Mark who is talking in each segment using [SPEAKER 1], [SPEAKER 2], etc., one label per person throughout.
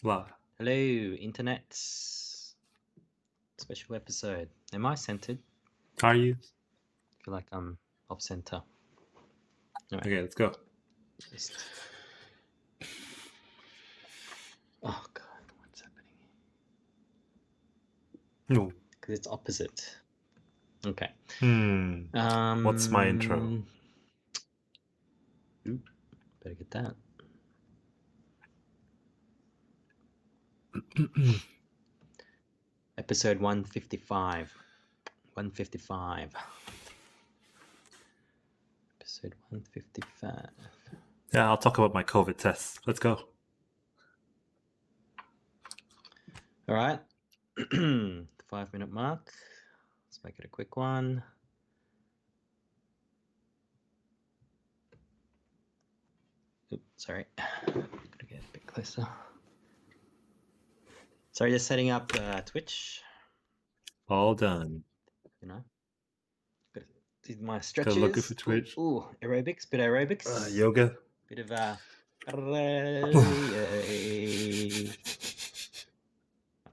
[SPEAKER 1] Wow.
[SPEAKER 2] Hello, internet. Special episode. Am I centered?
[SPEAKER 1] Are you?
[SPEAKER 2] I feel like I'm off center. Anyway,
[SPEAKER 1] Okay, let's go.
[SPEAKER 2] just. Oh god, what's happening?
[SPEAKER 1] No.
[SPEAKER 2] Because it's opposite. Okay.
[SPEAKER 1] What's my intro?
[SPEAKER 2] Oop, better get that. Episode 155. 155. Episode 155.
[SPEAKER 1] Yeah, I'll talk about my COVID tests. Let's go.
[SPEAKER 2] All right. 5-minute mark. Let's make it a quick one. Oops, sorry. Gotta get a bit closer. Sorry, just setting up Twitch.
[SPEAKER 1] All done.
[SPEAKER 2] You know, did my
[SPEAKER 1] Gotta look good
[SPEAKER 2] stretches.
[SPEAKER 1] for Twitch.
[SPEAKER 2] Ooh, aerobics, bit of aerobics.
[SPEAKER 1] Yoga.
[SPEAKER 2] Bit of I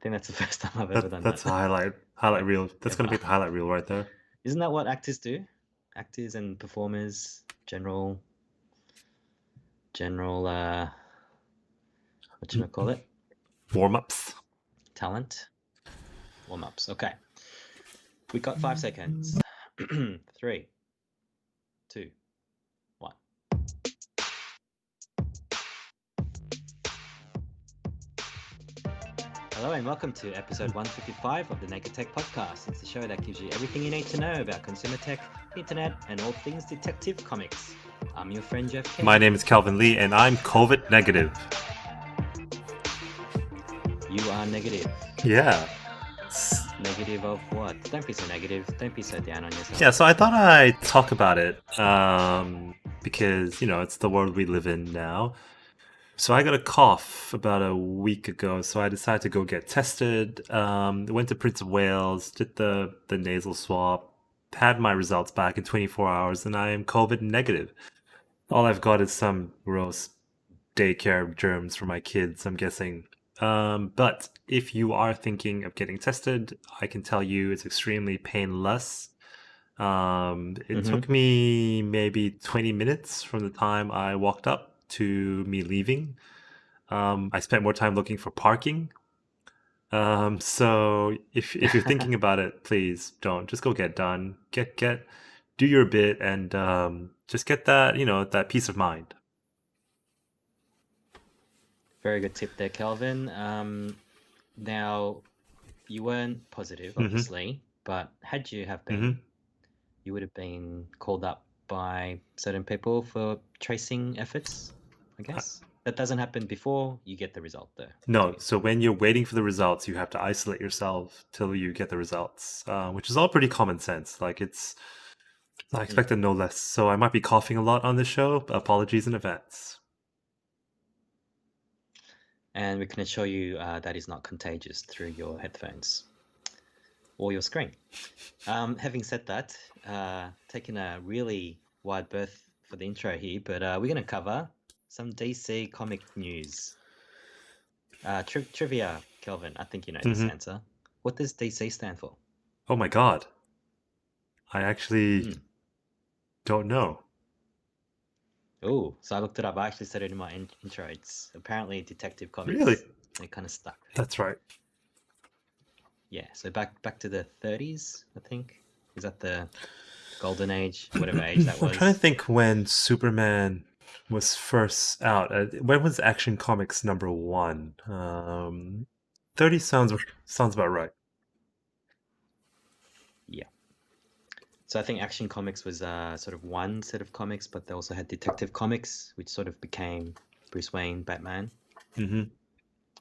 [SPEAKER 2] think that's the first time I've ever done
[SPEAKER 1] That's
[SPEAKER 2] that.
[SPEAKER 1] a highlight reel. That's gonna be the highlight reel right there.
[SPEAKER 2] Isn't that what actors do? Actors and performers, general what should I call it?
[SPEAKER 1] Warm-ups.
[SPEAKER 2] Talent. Warm-ups. Okay. We got 5 seconds. 3, 2, 1. Hello and welcome to episode 155 of the Naked Tech Podcast. It's the show that gives you everything you need to know about consumer tech, internet, and all things detective comics. I'm your friend Jeff King.
[SPEAKER 1] My name is Calvin Lee, and I'm COVID negative.
[SPEAKER 2] You are negative.
[SPEAKER 1] Yeah.
[SPEAKER 2] Negative of what? Don't be so negative. Don't be so down on yourself.
[SPEAKER 1] Yeah, so I thought I'd talk about it because, it's the world we live in now. So I got a cough about a week ago, so I decided to go get tested. Went to Prince of Wales, did the nasal swab, had my results back in 24 hours, and I am COVID negative. All I've got is some gross daycare germs for my kids, I'm guessing. But if you are thinking of getting tested, I can tell you it's extremely painless. It took me maybe 20 minutes from the time I walked up to me leaving. I spent more time looking for parking. So if you're thinking about it, please don't. Just go get done. Do your bit and just get that, that peace of mind.
[SPEAKER 2] Very good tip there, Kelvin. Now, you weren't positive, obviously, but had you have been, you would have been called up by certain people for tracing efforts, I guess. That doesn't happen before you get the result, though.
[SPEAKER 1] No, so when you're waiting for the results, you have to isolate yourself till you get the results, which is all pretty common sense. Like I expected no less. So I might be coughing a lot on this show. Apologies in advance.
[SPEAKER 2] And we can assure you that is not contagious through your headphones or your screen. Having said that, taking a really wide berth for the intro here, but we're going to cover some DC comic news. Trivia, Kelvin, I think you know this answer. What does DC stand for?
[SPEAKER 1] Oh my god. I actually don't know.
[SPEAKER 2] Oh, so I looked it up. I actually said it in my intro. It's apparently Detective Comics.
[SPEAKER 1] Really?
[SPEAKER 2] It kind of stuck.
[SPEAKER 1] That's right.
[SPEAKER 2] Yeah, so back to the 30s, I think. Is that the golden age? Whatever age that was.
[SPEAKER 1] I'm trying to think when Superman was first out. When was Action Comics #1? 30 sounds about right.
[SPEAKER 2] Yeah. So I think Action Comics was sort of one set of comics, but they also had Detective Comics, which sort of became Bruce Wayne, Batman.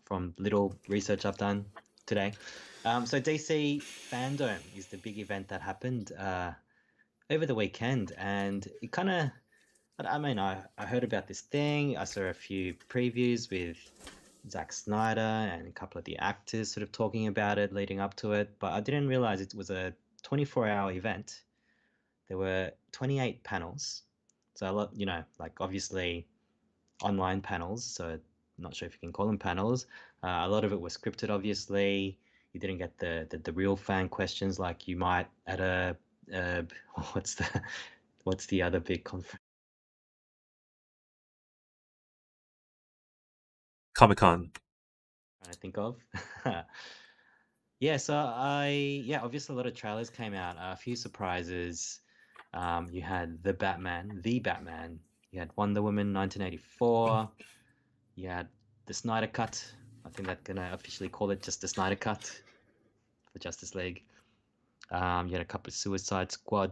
[SPEAKER 2] From little research I've done today. So DC Fandome is the big event that happened over the weekend, and it kind of, I heard about this thing. I saw a few previews with Zack Snyder and a couple of the actors sort of talking about it leading up to it, but I didn't realize it was a 24-hour event. There were 28 panels, so a lot, like obviously online panels, so not sure if you can call them panels. A lot of it was scripted, obviously. You didn't get the real fan questions like you might at a what's the other big conference
[SPEAKER 1] Comic-Con.
[SPEAKER 2] I'm trying to think of? Yeah, obviously a lot of trailers came out, a few surprises. You had the Batman. You had Wonder Woman 1984. You had the Snyder Cut. I think they're gonna officially call it just the Snyder Cut for Justice League. You had a couple of Suicide Squad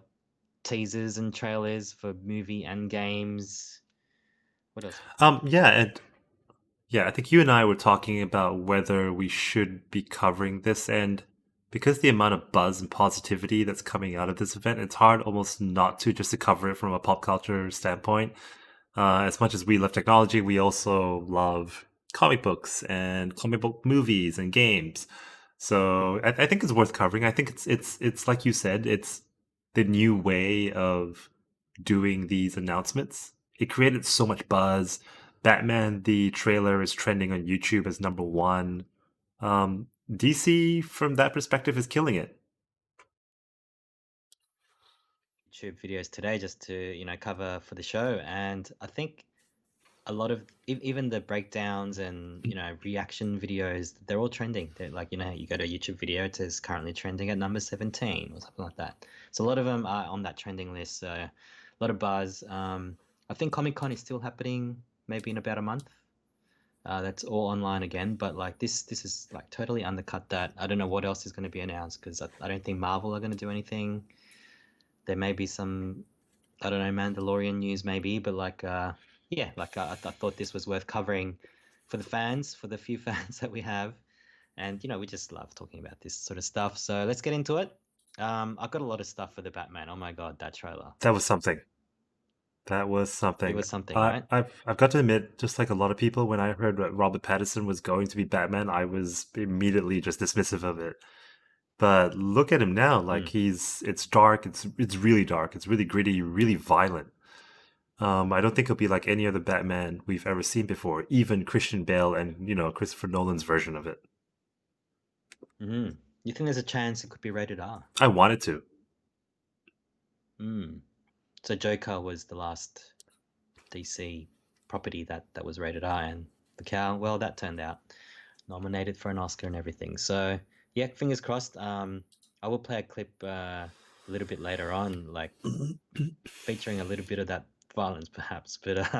[SPEAKER 2] teasers and trailers for movie and games. What else?
[SPEAKER 1] Yeah, and yeah, I think you and I were talking about whether we should be covering this, and because the amount of buzz and positivity that's coming out of this event, it's hard almost not to just to cover it from a pop culture standpoint. As much as we love technology, we also love comic books and comic book movies and games. So I think it's worth covering. I think it's like you said, it's the new way of doing these announcements. It created so much buzz. Batman, the trailer is trending on YouTube as number one. DC, from that perspective, is killing it.
[SPEAKER 2] YouTube videos today just to cover for the show, and I think a lot of even the breakdowns and reaction videos, they're all trending. They're like, you go to a YouTube video, it is currently trending at number 17 or something like that. So a lot of them are on that trending list. So a lot of buzz. I think Comic-Con is still happening maybe in about a month. That's all online again, but like this is like totally undercut that. I don't know what else is going to be announced because I don't think Marvel are going to do anything. There may be some, I don't know, Mandalorian news maybe, but like yeah, like I thought this was worth covering for the fans, for the few fans that we have, and we just love talking about this sort of stuff. So let's get into it. I've got a lot of stuff for the Batman. Oh my god, that trailer!
[SPEAKER 1] That was something. That was
[SPEAKER 2] It
[SPEAKER 1] something.
[SPEAKER 2] was something, right?
[SPEAKER 1] I've got to admit, just like a lot of people, when I heard that Robert Pattinson was going to be Batman, I was immediately just dismissive of it. But look at him now, like
[SPEAKER 2] Mm.
[SPEAKER 1] it's dark, it's really dark, it's really gritty, really violent. I don't think he'll be like any other Batman we've ever seen before, even Christian Bale and Christopher Nolan's version of it.
[SPEAKER 2] Mm. You think there's a chance it could be rated R?
[SPEAKER 1] I wanted to.
[SPEAKER 2] Mm. So Joker was the last DC property that was rated R, and the cow, well, that turned out nominated for an Oscar and everything. So yeah, fingers crossed. I will play a clip a little bit later on, like featuring a little bit of that violence, perhaps. But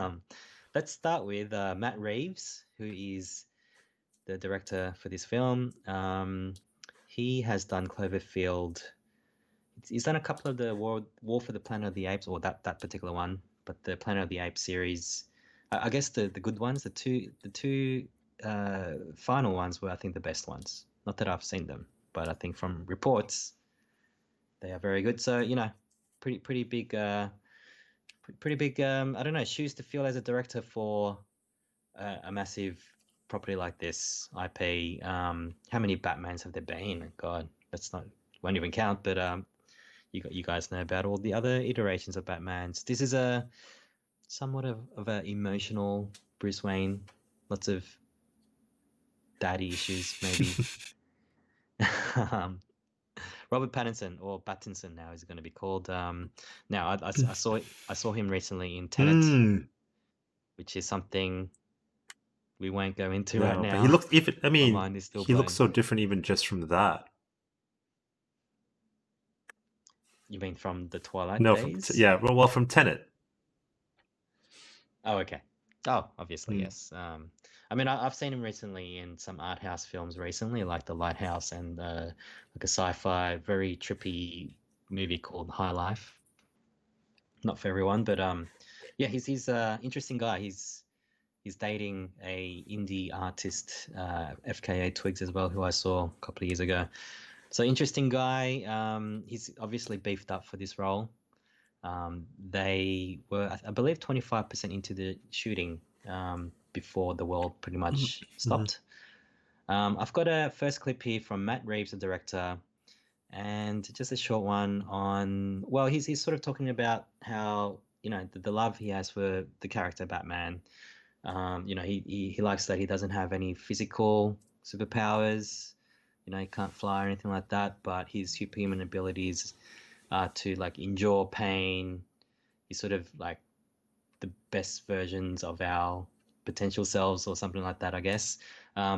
[SPEAKER 2] let's start with Matt Reeves, who is the director for this film. He has done Cloverfield. He's done a couple of the War for the Planet of the Apes, or that particular one, but the Planet of the Apes series. I guess the good ones, the two final ones were, I think, the best ones. Not that I've seen them, but I think from reports they are very good. So pretty big, pretty big. I don't know, shoes to fill as a director for a massive property like this IP. How many Batmans have there been? God, that's not won't even count. But you guys know about all the other iterations of Batmans. This is a somewhat of an emotional Bruce Wayne. Lots of daddy issues, maybe. um, Robert Pattinson, or Pattinson now is going to be called. Now I saw him recently in Tenet,
[SPEAKER 1] Hmm.
[SPEAKER 2] which is something we won't go into right
[SPEAKER 1] No, but he
[SPEAKER 2] now.
[SPEAKER 1] looks even. I
[SPEAKER 2] My
[SPEAKER 1] mean,
[SPEAKER 2] mind is still
[SPEAKER 1] he looks
[SPEAKER 2] blown.
[SPEAKER 1] so different even just from that.
[SPEAKER 2] You mean from the Twilight
[SPEAKER 1] No,
[SPEAKER 2] days?
[SPEAKER 1] yeah, well, from Tenet.
[SPEAKER 2] Oh, okay. Oh, obviously,
[SPEAKER 1] Mm.
[SPEAKER 2] yes. I mean, I've seen him recently in some art house films recently, like The Lighthouse and like a sci-fi, very trippy movie called High Life. Not for everyone, but yeah, he's a interesting guy. He's dating a indie artist, FKA Twigs as well, who I saw a couple of years ago. So interesting guy. He's obviously beefed up for this role. They were, I believe, 25% into the shooting before the world pretty much
[SPEAKER 1] Mhm.
[SPEAKER 2] stopped. I've got a first clip here from Matt Reeves, the director, and just a short one on, well, he's sort of talking about how, the love he has for the character Batman. He likes that he doesn't have any physical superpowers. He can't fly or anything like that, but his superhuman abilities are to like endure pain. He's sort of like the best versions of our potential selves or something like that, I guess.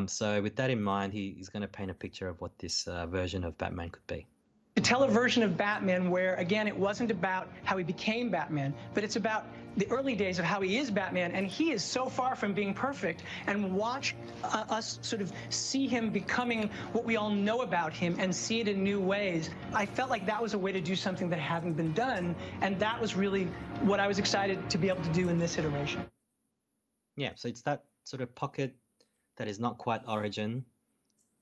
[SPEAKER 2] So with that in mind, he's going to paint a picture of what this version of Batman could be.
[SPEAKER 3] To tell a version of Batman where, again, it wasn't about how he became Batman, but it's about the early days of how he is Batman, and he is so far from being perfect, and watch us sort of see him becoming what we all know about him and see it in new ways. I felt like that was a way to do something that hadn't been done, and that was really what I was excited to be able to do in this iteration.
[SPEAKER 2] Yeah, so it's that sort of pocket that is not quite origin,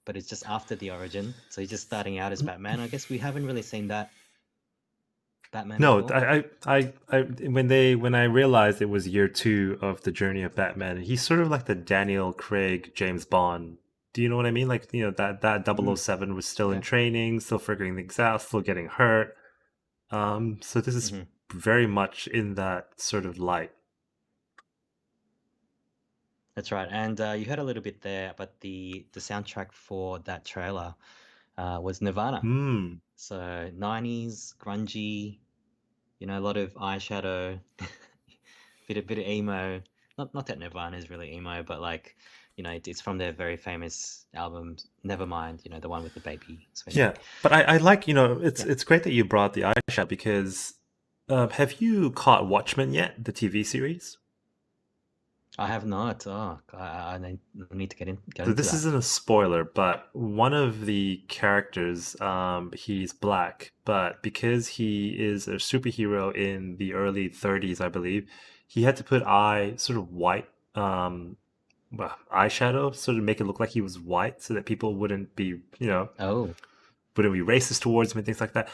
[SPEAKER 2] but it's just after the origin. So he's just starting out as Batman. I guess we haven't really seen that Batman
[SPEAKER 1] No,
[SPEAKER 2] before.
[SPEAKER 1] when I realized it was year 2 of the journey of Batman, he's sort of like the Daniel Craig James Bond. Do you know what I mean? Like, that 007 was still in training, still figuring things out, still getting hurt. So this is very much in that sort of light.
[SPEAKER 2] That's right, and you heard a little bit there, but the soundtrack for that trailer was Nirvana. So 90s grungy, a lot of eyeshadow, bit of emo. Not that Nirvana is really emo, but like, it's from their very famous album Nevermind. The one with the baby swinging.
[SPEAKER 1] Yeah, but I like, it's great that you brought the eyeshadow because have you caught Watchmen yet, the TV series?
[SPEAKER 2] I have not. Oh, I need to go
[SPEAKER 1] So
[SPEAKER 2] into
[SPEAKER 1] this
[SPEAKER 2] that.
[SPEAKER 1] isn't a spoiler, but one of the characters, he's black, but because he is a superhero in the early 30s, I believe, he had to put sort of white eyeshadow, sort of make it look like he was white, so that people wouldn't be, wouldn't be racist towards him and things like that.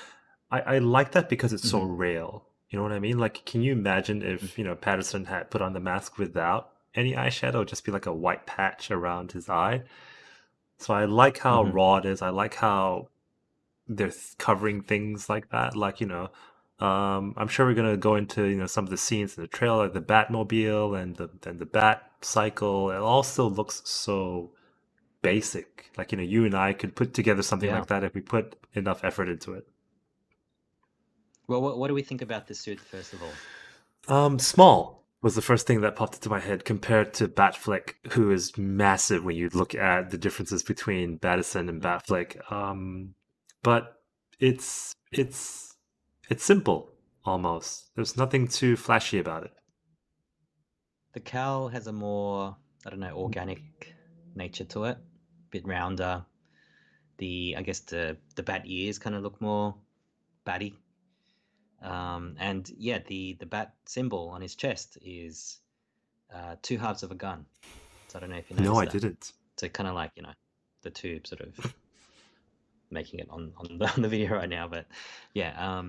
[SPEAKER 1] I like that because it's so real. You know what I mean? Like, can you imagine if, Patterson had put on the mask without any eyeshadow, it'd just be like a white patch around his eye. So I like how raw it is. I like how they're covering things like that. Like, I'm sure we're gonna go into, some of the scenes in the trailer, like the Batmobile and the Bat Cycle. It all still looks so basic. Like, you and I could put together something like that if we put enough effort into it.
[SPEAKER 2] Well, what do we think about the suit, first of all?
[SPEAKER 1] Small was the first thing that popped into my head compared to Batfleck, who is massive when you look at the differences between Battison and Batfleck. But it's simple almost. There's nothing too flashy about it.
[SPEAKER 2] The cowl has a more, I don't know, organic nature to it, a bit rounder. I guess the bat ears kind of look more batty. And yeah, the bat symbol on his chest is 2 halves of a gun. So I don't know if you noticed
[SPEAKER 1] No, I
[SPEAKER 2] that.
[SPEAKER 1] didn't.
[SPEAKER 2] So kind of like, the two sort of making it on the video right now, but yeah.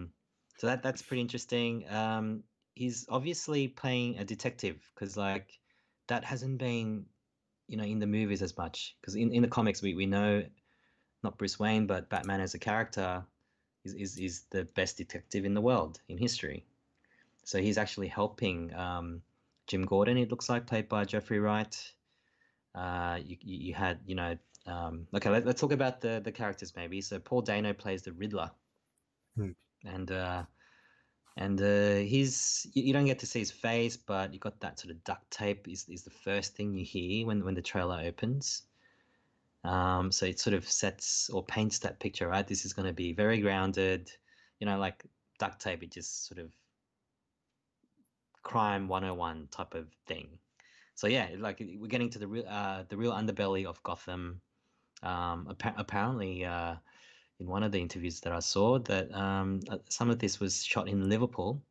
[SPEAKER 2] So that's pretty interesting. He's obviously playing a detective because like that hasn't been, in the movies as much, because in the comics we know not Bruce Wayne, but Batman as a character is the best detective in the world, in history. So he's actually helping Jim Gordon, it looks like, played by Jeffrey Wright. You had, okay, let's talk about the characters maybe. So Paul Dano plays the Riddler. And he's, you don't get to see his face, but you got that sort of duct tape is the first thing you hear when the trailer opens. So it sort of sets or paints that picture, right? This is going to be very grounded, like duct tape. It just sort of crime 101 type of thing. So yeah, like we're getting to the real underbelly of Gotham. Apparently, in one of the interviews that I saw, that some of this was shot in Liverpool,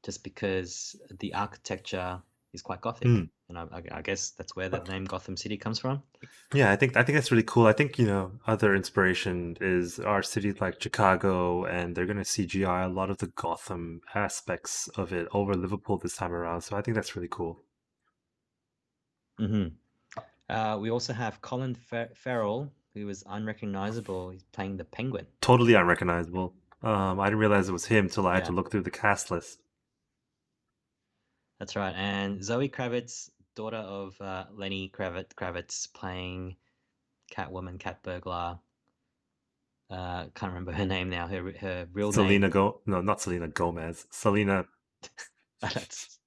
[SPEAKER 2] just because the architecture is quite Gothic, and I guess that's where the name Gotham City comes from.
[SPEAKER 1] Yeah, I think that's really cool. I think, other inspiration is our cities like Chicago, and they're going to CGI a lot of the Gotham aspects of it over Liverpool this time around. So I think that's really cool.
[SPEAKER 2] We also have Colin Farrell, who is unrecognizable. He's playing the Penguin.
[SPEAKER 1] Totally unrecognizable. I didn't realize it was him till I had to look through the cast list.
[SPEAKER 2] That's right. And Zoe Kravitz's daughter of Lenny Kravitz playing Catwoman, Cat Burglar. Can't remember her name now. Her real name.
[SPEAKER 1] No, not Selena Gomez. Selena
[SPEAKER 2] That's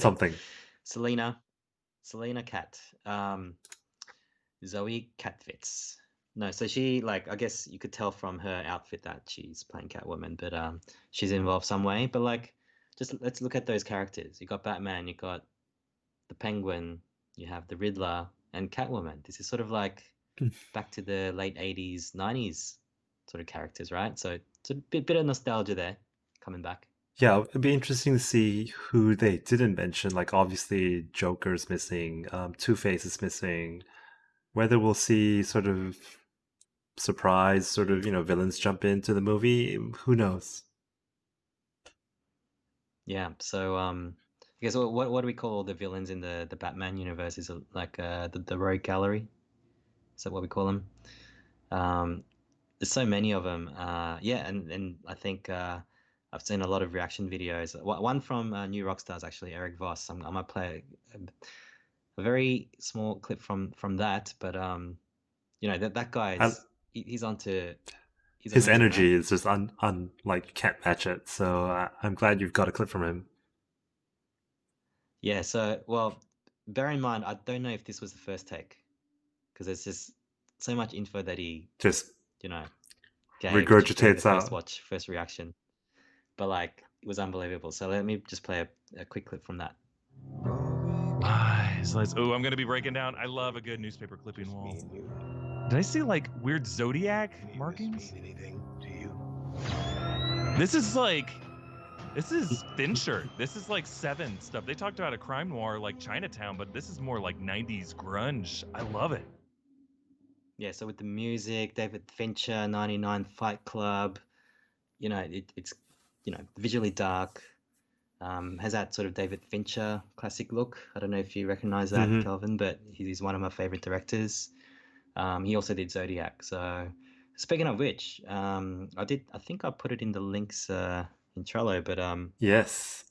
[SPEAKER 1] something.
[SPEAKER 2] Selena Cat. Zoe Catfitz. No, so she, like, I guess you could tell from her outfit that she's playing Catwoman, but she's involved some way. But like, just let's look at those characters. You got Batman, you got the Penguin, you have the Riddler, and Catwoman. This is sort of like back to the late 80s, 90s sort of characters, right? So it's a bit of nostalgia there coming back.
[SPEAKER 1] Yeah, it'd be interesting to see who they didn't mention. Like, obviously, Joker's missing, Two-Face is missing. Whether we'll see sort of surprise, sort of, villains jump into the movie, who knows?
[SPEAKER 2] Yeah. So, I guess what do we call the villains in the Batman universe? Is it like the Rogue Gallery? Is that what we call them? There's so many of them. Yeah, and I think I've seen a lot of reaction videos. One from New Rockstars, actually, Eric Voss. I might play a very small clip from that, but that guy's he's onto. He's
[SPEAKER 1] his
[SPEAKER 2] amazing,
[SPEAKER 1] energy
[SPEAKER 2] right?
[SPEAKER 1] is just like you can't match it. So I'm glad you've got a clip from him.
[SPEAKER 2] Yeah. So, well, bear in mind, I don't know if this was the first take, because there's just so much info that he
[SPEAKER 1] Just
[SPEAKER 2] gave during the
[SPEAKER 1] regurgitates
[SPEAKER 2] first
[SPEAKER 1] out.
[SPEAKER 2] watch, first reaction. But like, it was unbelievable. So let me just play a quick clip from that.
[SPEAKER 4] Oh, I'm gonna be breaking down. I love a good newspaper clipping wall. Did I see like weird zodiac markings? This is Fincher. This is like Seven stuff. They talked about a crime noir like Chinatown, but this is more like 90s grunge. I love it.
[SPEAKER 2] Yeah, so with the music, David Fincher, 99 Fight Club, it's visually dark, has that sort of David Fincher classic look. I don't know if you recognize that, Kelvin, but he's one of my favorite directors. He also did Zodiac. So speaking of which, I think I put it in the links in Trello, but
[SPEAKER 1] yes,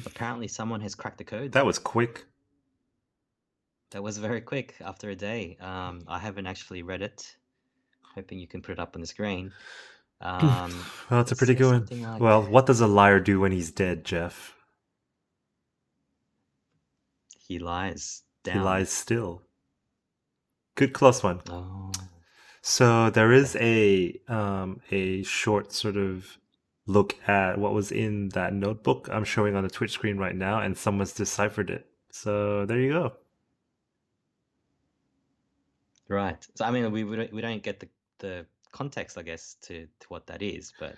[SPEAKER 2] apparently someone has cracked the code.
[SPEAKER 1] That was quick.
[SPEAKER 2] That was very quick after a day. I haven't actually read it. Hoping you can put it up on the screen.
[SPEAKER 1] Well, it's a pretty good one. Like... Well, what does a liar do when he's dead, Jeff?
[SPEAKER 2] He lies down.
[SPEAKER 1] He lies still. Good close one.
[SPEAKER 2] Oh.
[SPEAKER 1] So there is a short sort of look at what was in that notebook I'm showing on the Twitch screen right now, and someone's deciphered it. So there you go.
[SPEAKER 2] Right. So I mean, we don't get the context, I guess, to what that is, but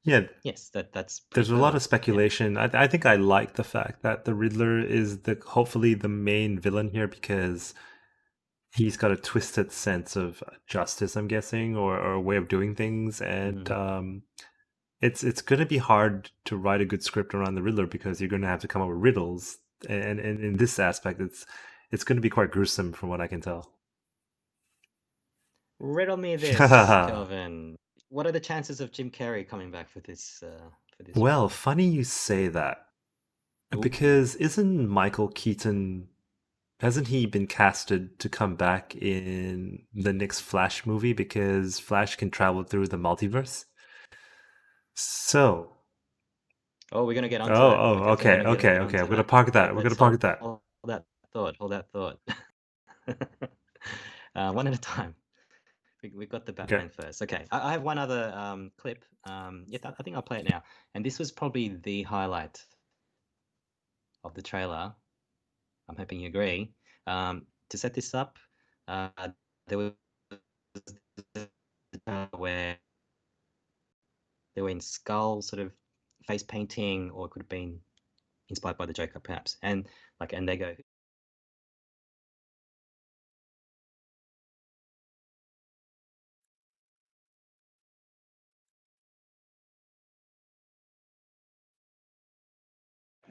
[SPEAKER 1] yeah,
[SPEAKER 2] yes, that's.
[SPEAKER 1] There's
[SPEAKER 2] clever.
[SPEAKER 1] A lot of speculation. Yeah. I think I like the fact that the Riddler is hopefully the main villain here, because he's got a twisted sense of justice, I'm guessing, or a way of doing things, and it's going to be hard to write a good script around the Riddler, because you're going to have to come up with riddles, and in this aspect, it's going to be quite gruesome from what I can tell.
[SPEAKER 2] Riddle me this, Kelvin. What are the chances of Jim Carrey coming back for this?
[SPEAKER 1] Well, funny you say that, because isn't Michael Keaton? Hasn't he been casted to come back in the next Flash movie, because Flash can travel through the multiverse? So.
[SPEAKER 2] Oh, we're gonna get onto that.
[SPEAKER 1] Okay. We're gonna park that. We're gonna park that.
[SPEAKER 2] Hold that thought. One at a time. We've got the Batman first. Okay, I have one other clip. I think I'll play it now. And this was probably the highlight of the trailer. I'm hoping you agree. To set this up, there was where they were in skull sort of face painting, or it could have been inspired by the Joker, perhaps. And they go,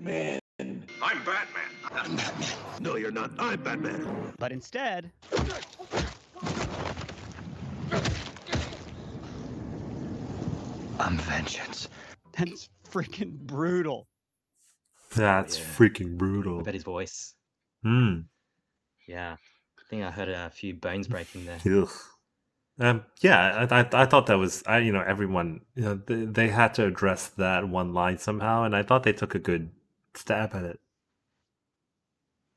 [SPEAKER 5] Man, I'm Batman. I'm Batman. No, you're not. I'm Batman.
[SPEAKER 6] But instead,
[SPEAKER 5] I'm vengeance.
[SPEAKER 6] That's freaking brutal.
[SPEAKER 1] That's
[SPEAKER 2] Yeah.
[SPEAKER 1] freaking
[SPEAKER 2] What
[SPEAKER 1] brutal.
[SPEAKER 2] about his voice?
[SPEAKER 1] Hmm.
[SPEAKER 2] Yeah. I think I heard a few bones breaking there.
[SPEAKER 1] Ugh. Yeah, I thought that was everyone they had to address that one line somehow, and I thought they took a good stab at it.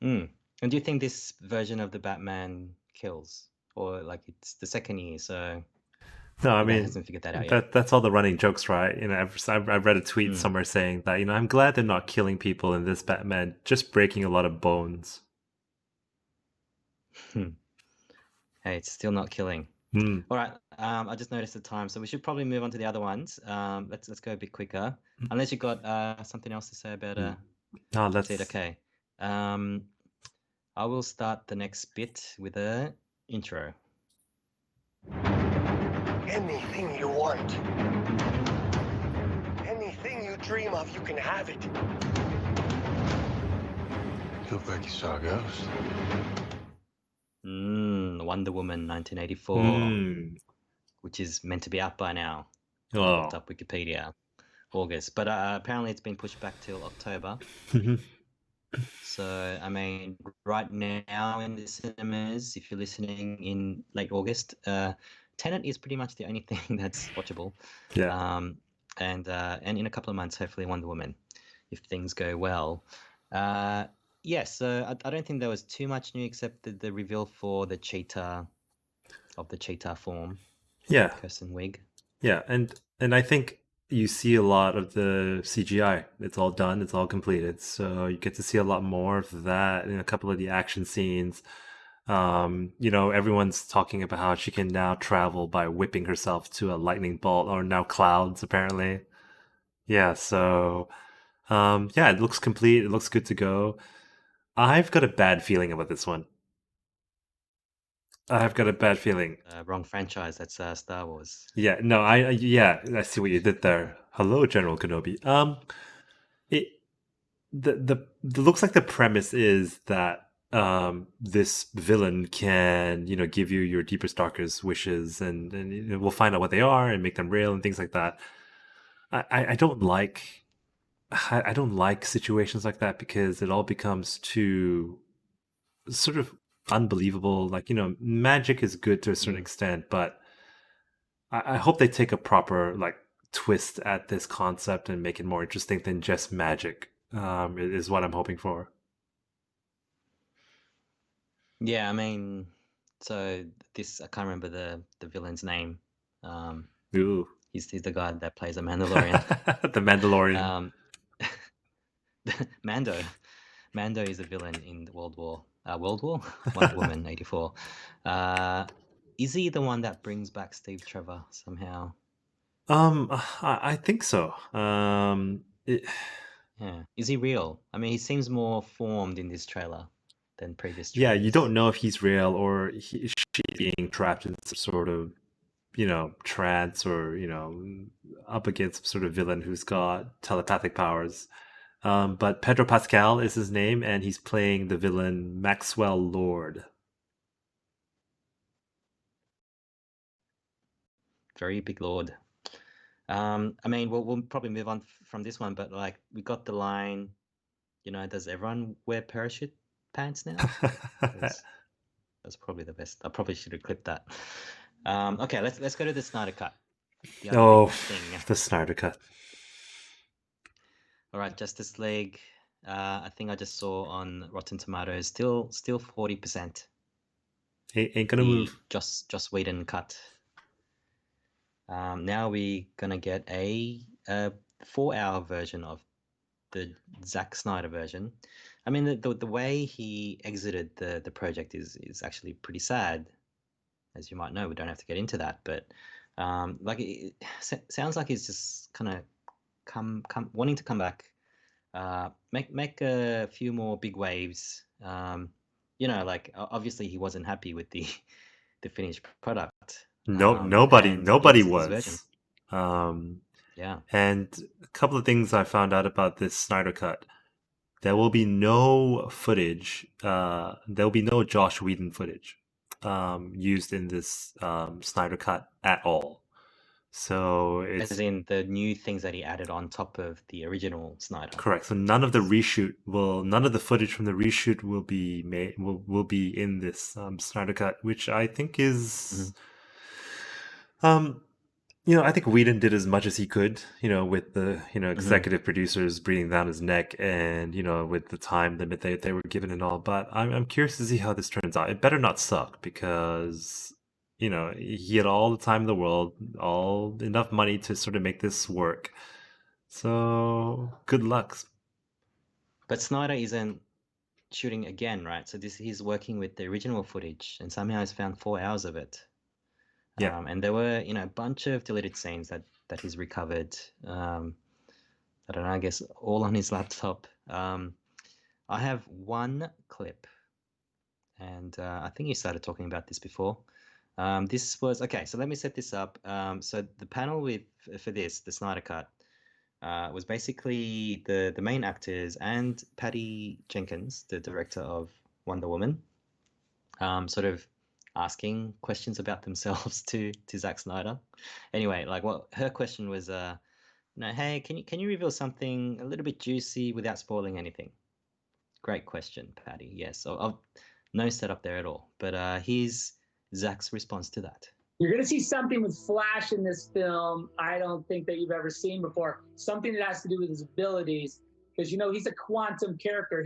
[SPEAKER 2] And do you think this version of the Batman kills, or like it's the second year, so
[SPEAKER 1] No, I
[SPEAKER 2] that
[SPEAKER 1] mean
[SPEAKER 2] hasn't figured that out yet?
[SPEAKER 1] that's all the running jokes, right? I've read a tweet somewhere saying that I'm glad they're not killing people in this Batman, just breaking a lot of bones.
[SPEAKER 2] Hey, it's still not killing.
[SPEAKER 1] Hmm.
[SPEAKER 2] All right. I just noticed the time, so we should probably move on to the other ones. Let's go a bit quicker, unless you got something else to say about
[SPEAKER 1] No,
[SPEAKER 2] that's it. Okay. I will start the next bit with a intro.
[SPEAKER 6] Anything you want. Anything you dream of, you can have it.
[SPEAKER 5] You look like you saw a ghost.
[SPEAKER 2] Wonder Woman 1984,
[SPEAKER 1] Hmm.
[SPEAKER 2] which is meant to be out by now. I
[SPEAKER 1] Oh.
[SPEAKER 2] looked up Wikipedia, August, but apparently it's been pushed back till October. So, I mean, right now in the cinemas, if you're listening in late August, Tenet is pretty much the only thing that's watchable.
[SPEAKER 1] Yeah.
[SPEAKER 2] And in a couple of months, hopefully Wonder Woman, if things go well. Yes, so I don't think there was too much new except the reveal for the cheetah, of the cheetah form.
[SPEAKER 1] Yeah.
[SPEAKER 2] Kirsten Wig.
[SPEAKER 1] Yeah, and I think you see a lot of the CGI. It's all done. It's all completed. So you get to see a lot more of that in a couple of the action scenes. Everyone's talking about how she can now travel by whipping herself to a lightning bolt, or now clouds, apparently. Yeah, so yeah, it looks complete. It looks good to go. I've got a bad feeling about this one. I've got a bad feeling.
[SPEAKER 2] Wrong franchise. That's Star Wars.
[SPEAKER 1] Yeah, no, I see what you did there. Hello, General Kenobi. It the looks like the premise is that this villain can give you your deepest darkest wishes, and we'll find out what they are and make them real and things like that. I don't like I don't like situations like that because it all becomes too sort of unbelievable. Like magic is good to a certain extent, but I hope they take a proper twist at this concept and make it more interesting than just magic. Is what I'm hoping for.
[SPEAKER 2] Yeah, I mean, so this I can't remember the villain's name.
[SPEAKER 1] Ooh,
[SPEAKER 2] he's the guy that plays a Mandalorian.
[SPEAKER 1] the Mandalorian.
[SPEAKER 2] Mando is a villain in the World War. Wonder Woman 84. Is he the one that brings back Steve Trevor somehow?
[SPEAKER 1] I think so.
[SPEAKER 2] Yeah. Is he real? I mean, he seems more formed in this trailer than previous
[SPEAKER 1] Yeah,
[SPEAKER 2] trailers.
[SPEAKER 1] you don't know if he's real or she being trapped in some sort of trance, or up against some sort of villain who's got telepathic powers. But Pedro Pascal is his name, and he's playing the villain Maxwell Lord.
[SPEAKER 2] Very big lord. I mean, we'll probably move on from this one, but like we got the line, does everyone wear parachute pants now? That's probably the best. I probably should have clipped that. Okay, let's go to the Snyder Cut.
[SPEAKER 1] The Snyder Cut.
[SPEAKER 2] All right, Justice League. I think I just saw on Rotten Tomatoes still 40%.
[SPEAKER 1] Ain't gonna move.
[SPEAKER 2] Joss Whedon cut. Now we're gonna get a 4-hour version of the Zack Snyder version. I mean, the way he exited the project is actually pretty sad. As you might know, we don't have to get into that, but it sounds like he's just kind of come wanting to come back, make a few more big waves. Obviously he wasn't happy with the finished product.
[SPEAKER 1] Nobody was.
[SPEAKER 2] Yeah.
[SPEAKER 1] And a couple of things I found out about this Snyder Cut. There will be no footage. There will be no Josh Whedon footage used in this Snyder Cut at all. So it's
[SPEAKER 2] As in the new things that he added on top of the original Snyder.
[SPEAKER 1] correct. So none of the footage from the reshoot will be made will be in this Snyder cut, which I think is I think Whedon did as much as he could, with the, executive producers breathing down his neck and, with the time limit they were given and all. But I'm curious to see how this turns out. It better not suck because, he had all the time in the world, enough money to sort of make this work. So good luck.
[SPEAKER 2] But Snyder isn't shooting again, right? So he's working with the original footage, and somehow he's found 4 hours of it.
[SPEAKER 1] Yeah.
[SPEAKER 2] And there were, a bunch of deleted scenes that he's recovered. I don't know, I guess all on his laptop. I have one clip, and I think you started talking about this before. This was okay. So let me set this up. So the panel for this, the Snyder Cut, was basically the main actors and Patty Jenkins, the director of Wonder Woman, sort of asking questions about themselves to Zack Snyder. Anyway, like what her question was, hey, can you reveal something a little bit juicy without spoiling anything? Great question, Patty. Yes, no setup there at all. But here's Zack's response to that.
[SPEAKER 7] You're going to see something with Flash in this film I don't think that you've ever seen before. Something that has to do with his abilities, because he's a quantum character.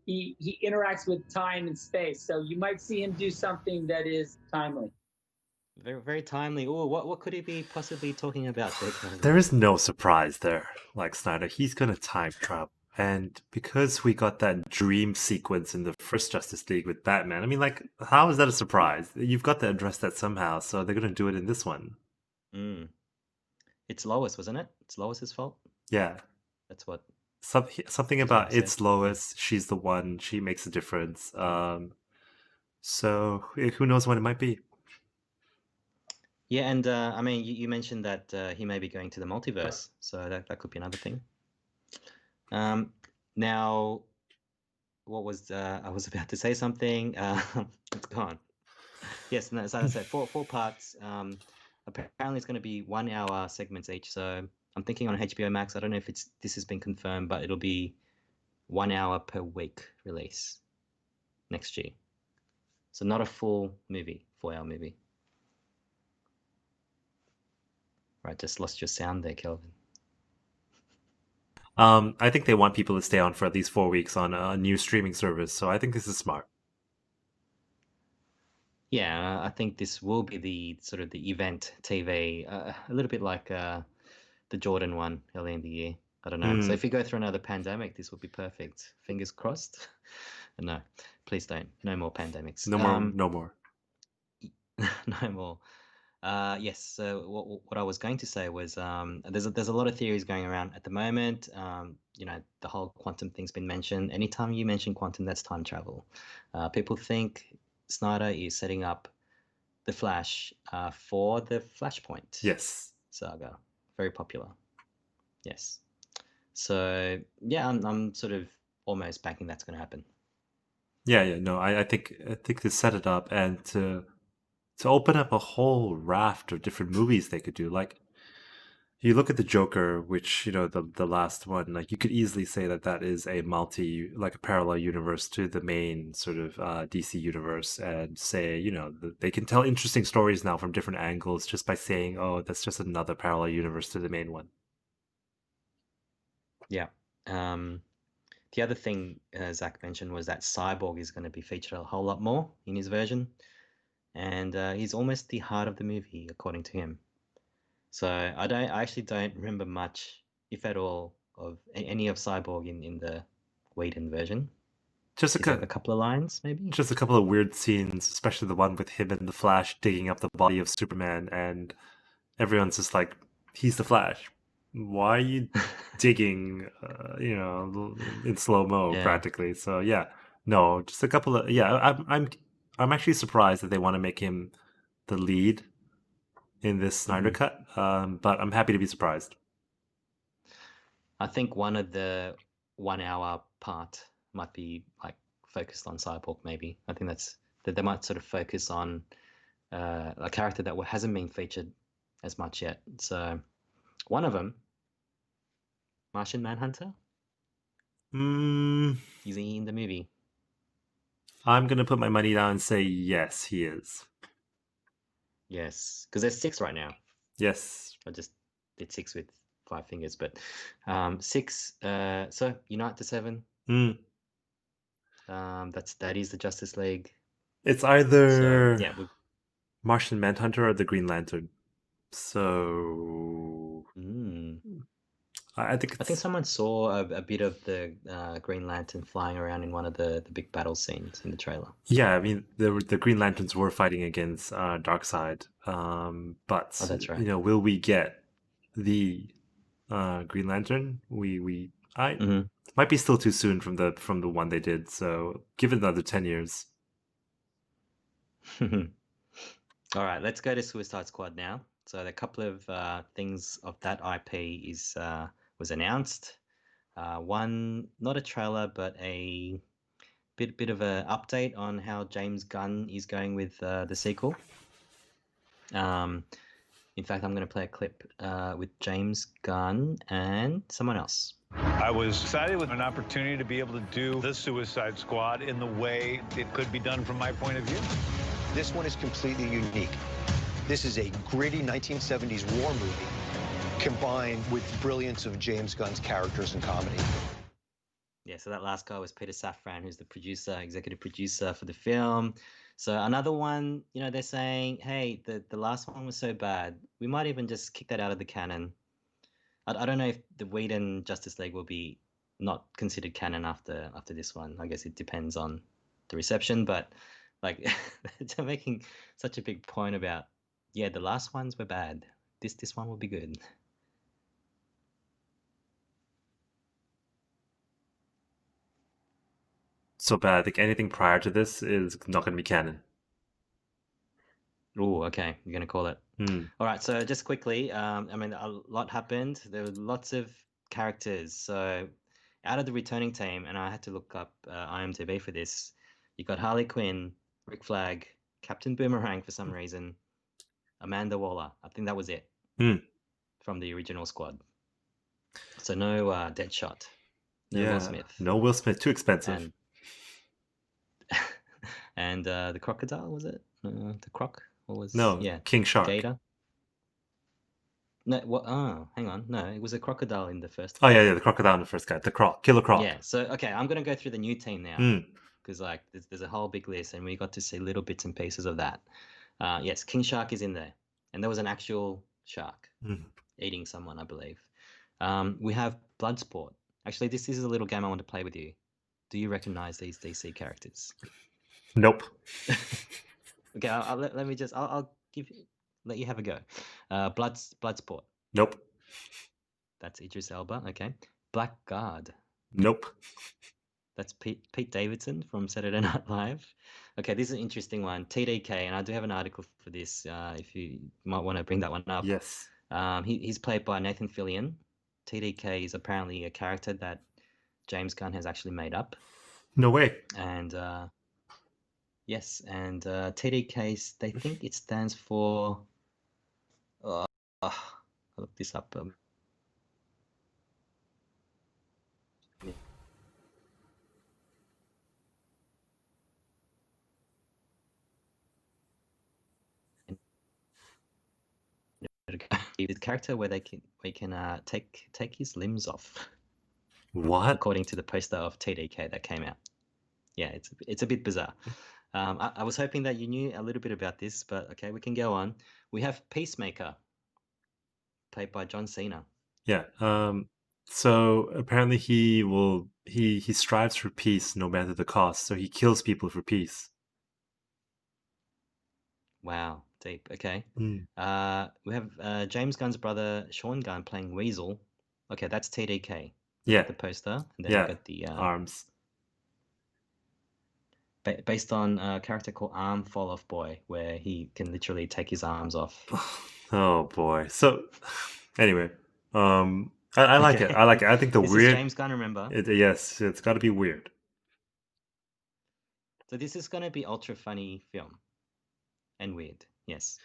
[SPEAKER 7] He interacts with time and space, so you might see him do something that is timely.
[SPEAKER 2] Very, very timely. Oh, what could he be possibly talking about there?
[SPEAKER 1] There is no surprise there, like Snyder. He's gonna time travel. And because we got that dream sequence in the first Justice League with Batman, I mean, like, how is that a surprise? You've got to address that somehow, so they're going to do it in this one.
[SPEAKER 2] It's Lois, wasn't it? It's Lois's fault?
[SPEAKER 1] Yeah.
[SPEAKER 2] That's what...
[SPEAKER 1] Something about it's Lois, she's the one, she makes a difference. So who knows what it might be.
[SPEAKER 2] Yeah, and I mean, you mentioned that he may be going to the multiverse, so that could be another thing. Now, what was I was about to say something. It's gone. Yes, no, as I said, four parts. Apparently, it's going to be 1 hour segments each. So I'm thinking on HBO Max. I don't know if this has been confirmed, but it'll be 1 hour per week release next year. So not a full movie, 4-hour movie. Right, just lost your sound there, Kelvin.
[SPEAKER 1] I think they want people to stay on for at least 4 weeks on a new streaming service, so I think this is smart.
[SPEAKER 2] Yeah, I think this will be the sort of the event TV, a little bit like the Jordan one early in the year. I don't know. So if we go through another pandemic, this would be perfect. Fingers crossed. No, please don't. No more pandemics.
[SPEAKER 1] No more.
[SPEAKER 2] No more. Yes. So what I was going to say was there's a lot of theories going around at the moment. The whole quantum thing's been mentioned. Anytime you mention quantum, that's time travel. People think Snyder is setting up the Flash for the Flashpoint saga. Very popular. Yes. So yeah, I'm sort of almost banking that's going to happen.
[SPEAKER 1] Yeah. No, I think to set it up and to open up a whole raft of different movies they could do. Like, you look at the Joker, which, the last one, like, you could easily say that is a a parallel universe to the main sort of DC universe, and say, they can tell interesting stories now from different angles just by saying, oh, that's just another parallel universe to the main one.
[SPEAKER 2] Yeah. The other thing Zach mentioned was that Cyborg is going to be featured a whole lot more in his version, and he's almost the heart of the movie, according to him. So I actually don't remember much, if at all, of any of Cyborg in the Whedon version.
[SPEAKER 1] Just
[SPEAKER 2] a couple of lines, maybe.
[SPEAKER 1] Just a couple of weird scenes, especially the one with him and the Flash digging up the body of Superman, and everyone's just like, "He's the Flash. Why are you digging?" In slow mo, practically. So yeah, no, just a couple of I'm actually surprised that they want to make him the lead in this Snyder cut, but I'm happy to be surprised.
[SPEAKER 2] I think one of the 1 hour part might be like focused on Cyborg. Maybe I think that they might sort of focus on a character that hasn't been featured as much yet. So one of them, Martian Manhunter, is he in the movie?
[SPEAKER 1] I'm gonna put my money down and say yes, he is.
[SPEAKER 2] Yes, because there's 6 right now.
[SPEAKER 1] Yes.
[SPEAKER 2] I just did 6 with 5 fingers, but 6. So unite the 7. That is the Justice League.
[SPEAKER 1] It's either
[SPEAKER 2] So yeah,
[SPEAKER 1] Martian Manhunter or the Green Lantern. So I think
[SPEAKER 2] someone saw a bit of the Green Lantern flying around in one of the big battle scenes in the trailer.
[SPEAKER 1] Yeah, I mean the Green Lanterns were fighting against Darkseid, but
[SPEAKER 2] that's right.
[SPEAKER 1] will we get the Green Lantern? Might be still too soon from the one they did. So give it another 10 years.
[SPEAKER 2] All right, let's go to Suicide Squad now. So a couple of things of that IP was announced. One, not a trailer, but a bit of an update on how James Gunn is going with the sequel. In fact, I'm going to play a clip with James Gunn and someone else.
[SPEAKER 8] I was excited with an opportunity to be able to do the Suicide Squad in the way it could be done from my point of view.
[SPEAKER 9] This one is completely unique. This is a gritty 1970s war movie combined with brilliance of James Gunn's characters and comedy.
[SPEAKER 2] Yeah, so that last guy was Peter Safran, who's the executive producer for the film. So another one, they're saying, hey, the last one was so bad, we might even just kick that out of the canon. I don't know if the Whedon Justice League will be not considered canon after this one. I guess it depends on the reception, but like they're making such a big point about, yeah, the last ones were bad. This one will be good.
[SPEAKER 1] So bad. I think anything prior to this is not going to be canon.
[SPEAKER 2] Oh, okay. You're going to call it. All right. So just quickly, I mean, a lot happened. There were lots of characters. So out of the returning team, and I had to look up IMDb for this, you got Harley Quinn, Rick Flag, Captain Boomerang for some reason, Amanda Waller. I think that was it from the original squad. So no Deadshot. No Will Smith.
[SPEAKER 1] No Will Smith. Too expensive.
[SPEAKER 2] And the crocodile, was it? The croc? What was?
[SPEAKER 1] No,
[SPEAKER 2] yeah,
[SPEAKER 1] King Shark.
[SPEAKER 2] Gator. No, what? Oh, hang on. No, it was a crocodile in the first.
[SPEAKER 1] Oh yeah, the crocodile in the first guy. The croc, Killer Croc.
[SPEAKER 2] Yeah. So okay, I'm gonna go through the new team now because like there's a whole big list, and we got to see little bits and pieces of that. Yes, King Shark is in there, and there was an actual shark eating someone, I believe. We have Bloodsport. Actually, this is a little game I want to play with you. Do you recognize these DC characters?
[SPEAKER 1] Nope.
[SPEAKER 2] Okay, let me just. I'll let you have a go. Bloodsport.
[SPEAKER 1] Nope.
[SPEAKER 2] That's Idris Elba. Okay. Blackguard.
[SPEAKER 1] Nope.
[SPEAKER 2] That's Pete Davidson from Saturday Night Live. Okay, this is an interesting one. TDK, and I do have an article for this. If you might want to bring that one up.
[SPEAKER 1] Yes.
[SPEAKER 2] He's played by Nathan Fillion. TDK is apparently a character that James Gunn has actually made up.
[SPEAKER 1] No way.
[SPEAKER 2] And yes, and TDK, they think it stands for. I'll look this up. The character where we can take his limbs off.
[SPEAKER 1] What?
[SPEAKER 2] According to the poster of TDK that came out. Yeah, it's a bit bizarre. I was hoping that you knew a little bit about this, but okay, we can go on. We have Peacemaker, played by John Cena.
[SPEAKER 1] Yeah. So apparently he strives for peace no matter the cost. So he kills people for peace.
[SPEAKER 2] Wow, deep. Okay. We have James Gunn's brother Sean Gunn playing Weasel. Okay, that's TDK.
[SPEAKER 1] Yeah.
[SPEAKER 2] The poster, and then
[SPEAKER 1] you
[SPEAKER 2] got the
[SPEAKER 1] arms.
[SPEAKER 2] Based on a character called Arm Fall Off Boy, where he can literally take his arms off.
[SPEAKER 1] Oh boy. So anyway, I like it. I like it. I think
[SPEAKER 2] this is James Gunn, remember?
[SPEAKER 1] Yes, it's got to be weird.
[SPEAKER 2] So this is going to be ultra funny film and weird. Yes.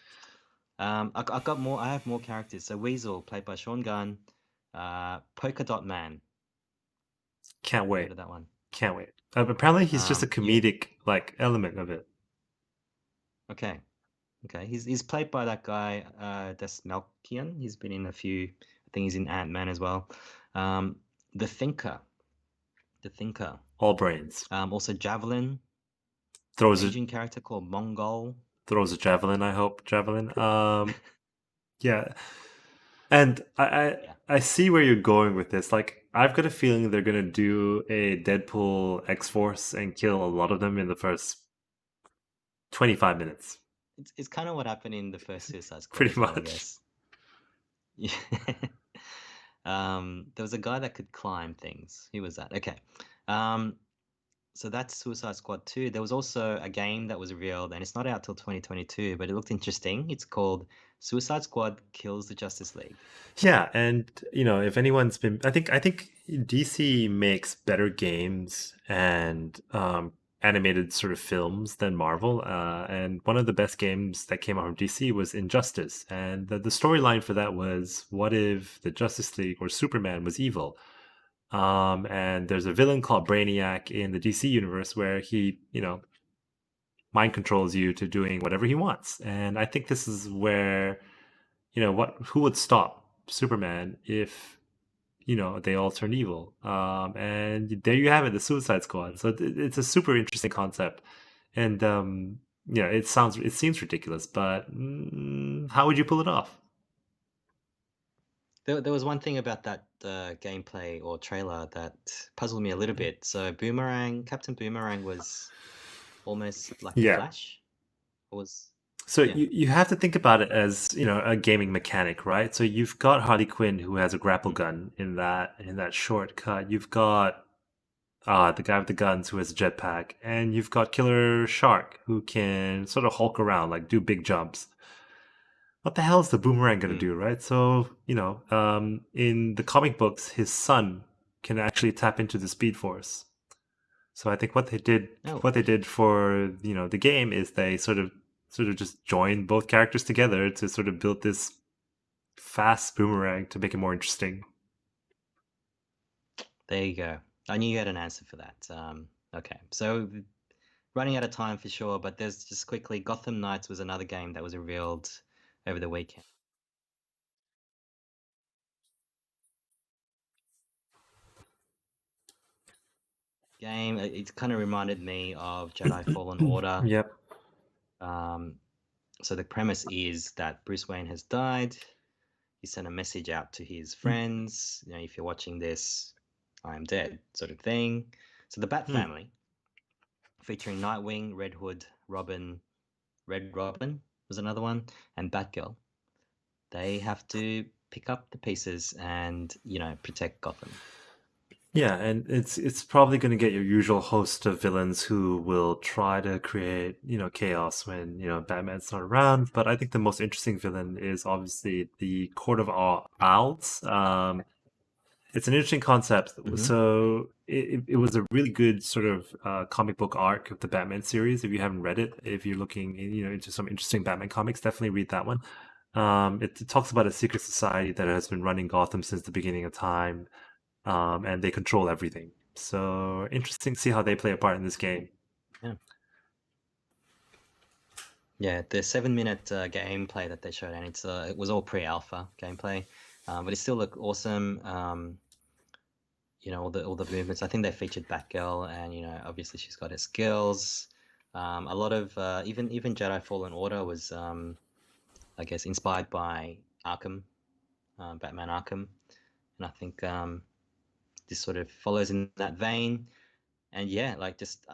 [SPEAKER 2] I got more. I have more characters. So Weasel, played by Sean Gunn. Polka Dot Man.
[SPEAKER 1] Can't
[SPEAKER 2] Heard
[SPEAKER 1] wait.
[SPEAKER 2] of that one?
[SPEAKER 1] Can't wait. Apparently, he's just a
[SPEAKER 2] You
[SPEAKER 1] comedic like element of it.
[SPEAKER 2] okay? Okay, he's played by that guy, Des Malkian. He's been in a few. I think he's in Ant-Man as well. The Thinker. The Thinker.
[SPEAKER 1] All brains.
[SPEAKER 2] Also Javelin.
[SPEAKER 1] Throws a
[SPEAKER 2] Asian character called Mongol.
[SPEAKER 1] throws a javelin. I hope javelin. Yeah. And I see where you're going with this. Like, I've got a feeling they're gonna do a Deadpool X-Force and kill a lot of them in the first 25 minutes.
[SPEAKER 2] It's kind of what happened in the first Suicide Squad.
[SPEAKER 1] Pretty
[SPEAKER 2] as well, I
[SPEAKER 1] much.
[SPEAKER 2] guess. Yeah. There was a guy that could climb things. Who was that? Okay. So that's Suicide Squad 2. There was also a game that was revealed, and it's not out till 2022, but it looked interesting. It's called Suicide Squad Kills the Justice League.
[SPEAKER 1] Yeah, and if anyone's been, I think DC makes better games and animated sort of films than Marvel. And one of the best games that came out from DC was Injustice, and the storyline for that was, what if the Justice League or Superman was evil? And there's a villain called Brainiac in the DC universe where he, mind controls you to doing whatever he wants. And I think this is where, who would stop Superman if, they all turn evil? And there you have it, the Suicide Squad. So it's a super interesting concept. And, it seems ridiculous, but how would you pull it off?
[SPEAKER 2] There was one thing about that gameplay or trailer that puzzled me a little bit. So Captain Boomerang was almost like the Flash.
[SPEAKER 1] So you have to think about it as, a gaming mechanic, right? So you've got Harley Quinn, who has a grapple gun in that shortcut. You've got the guy with the guns who has a jetpack, and you've got Killer Shark, who can sort of hulk around, like do big jumps. What the hell is the Boomerang going to do, right? So, in the comic books, his son can actually tap into the Speed Force. So I think what they did for, the game is they sort of just joined both characters together to sort of build this fast Boomerang to make it more interesting.
[SPEAKER 2] There you go. I knew you had an answer for that. Okay, so running out of time for sure, but there's just quickly, Gotham Knights was another game that was revealed over the weekend. Game, it kind of reminded me of Jedi Fallen Order.
[SPEAKER 1] Yep.
[SPEAKER 2] So the premise is that Bruce Wayne has died. He sent a message out to his friends, if you're watching this, I am dead, sort of thing. So the Bat family, featuring Nightwing, Red Hood, Red Robin was another one, and Batgirl. They have to pick up the pieces and, protect Gotham.
[SPEAKER 1] Yeah, and it's probably going to get your usual host of villains who will try to create, chaos when, Batman's not around. But I think the most interesting villain is obviously the Court of Owls. It's an interesting concept. So it was a really good sort of comic book arc of the Batman series. If you haven't read it, if you're looking, into some interesting Batman comics, definitely read that one. It talks about a secret society that has been running Gotham since the beginning of time. And they control everything. So interesting to see how they play a part in this game.
[SPEAKER 2] Yeah, the 7-minute gameplay that they showed, and it was all pre-alpha gameplay, but it still looked awesome. All the movements. I think they featured Batgirl, and obviously she's got her skills. A lot of even Jedi Fallen Order was, I guess, inspired by Arkham, Batman Arkham, and I think this sort of follows in that vein. And yeah, like just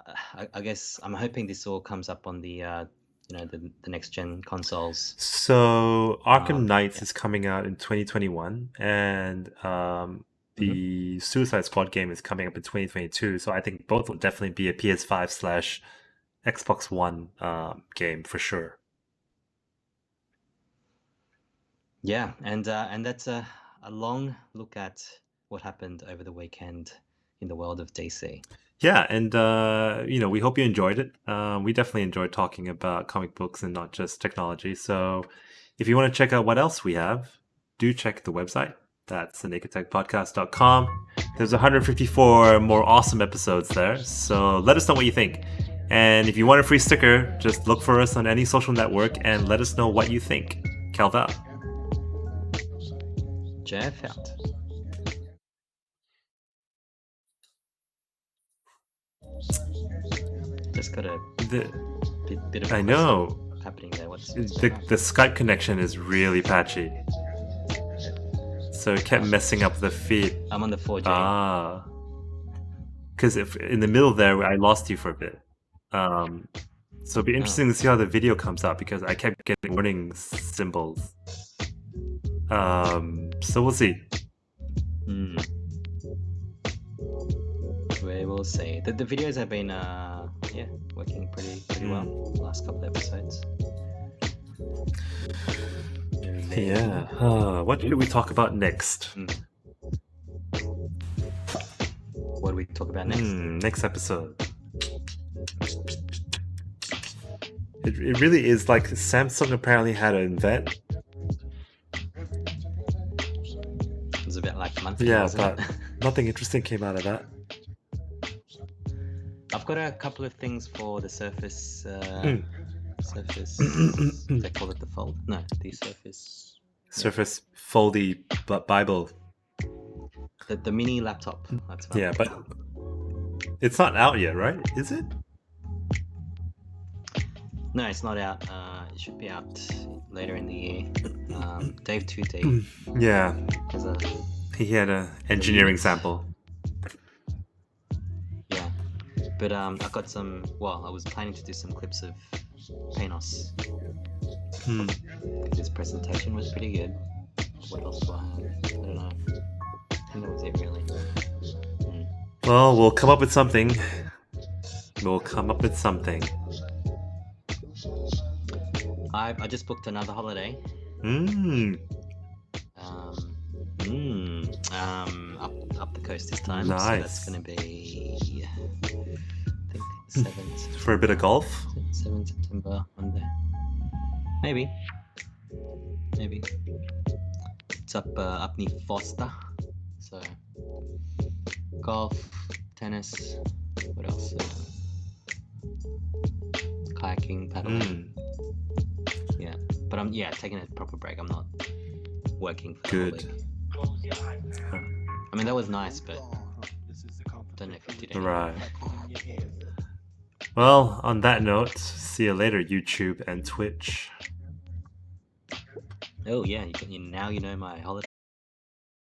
[SPEAKER 2] I guess I'm hoping this all comes up on the the next gen consoles.
[SPEAKER 1] So Arkham Knights is coming out in 2021, and the Suicide Squad game is coming up in 2022. So I think both will definitely be a PS5/Xbox One game for sure.
[SPEAKER 2] Yeah, and that's a long look at what happened over the weekend in the world of DC.
[SPEAKER 1] yeah, and we hope you enjoyed it. We definitely enjoyed talking about comic books and not just technology. So if you want to check out what else we have, do check the website. That's thenakedtechpodcast.com. There's 154 more awesome episodes there. So let us know what you think. And if you want a free sticker, just look for us on any social network and let us know what you think. Calv out.
[SPEAKER 2] Jeff out. Just got a bit of a
[SPEAKER 1] I know.
[SPEAKER 2] happening there. What's
[SPEAKER 1] The Skype connection is really patchy. So it kept messing up the feed.
[SPEAKER 2] I'm on the 4G.
[SPEAKER 1] Because if in the middle there, I lost you for a bit. So it'd be interesting to see how the video comes out because I kept getting warning symbols. So we'll see.
[SPEAKER 2] We will see. The videos have been working pretty well the last couple of episodes.
[SPEAKER 1] Yeah. What should we talk about next?
[SPEAKER 2] What do we talk about next?
[SPEAKER 1] Next episode. It really is like Samsung apparently had an event.
[SPEAKER 2] It was a bit like monthly.
[SPEAKER 1] Yeah, but nothing interesting came out of that.
[SPEAKER 2] I've got a couple of things for the Surface. Surface. They call it the Fold. No, the Surface.
[SPEAKER 1] Surface Foldy Bible.
[SPEAKER 2] The mini laptop. That's right.
[SPEAKER 1] Yeah, but it's not out yet, right? Is it?
[SPEAKER 2] No, it's not out. It should be out later in the year. Dave.
[SPEAKER 1] Yeah. He had an engineering sample.
[SPEAKER 2] Yeah. But I got some. Well, I was planning to do some clips of Panos. His presentation was pretty good. What else do I have? I don't know. I think that was it, really.
[SPEAKER 1] Well, we'll come up with something.
[SPEAKER 2] I just booked another holiday. Up the coast this time.
[SPEAKER 1] Nice.
[SPEAKER 2] So that's going to be, I think, 7th.
[SPEAKER 1] For a bit of golf?
[SPEAKER 2] 7 September, Monday. Maybe. It's up near Foster. So, golf, tennis, what else? Kayaking, paddling. Yeah, but I'm taking a proper break. I'm not working for the whole week. I mean, that was nice, but I don't know if it did anything.
[SPEAKER 1] Right. Well, on that note, see you later, YouTube and Twitch.
[SPEAKER 2] Oh yeah, now you know my holiday.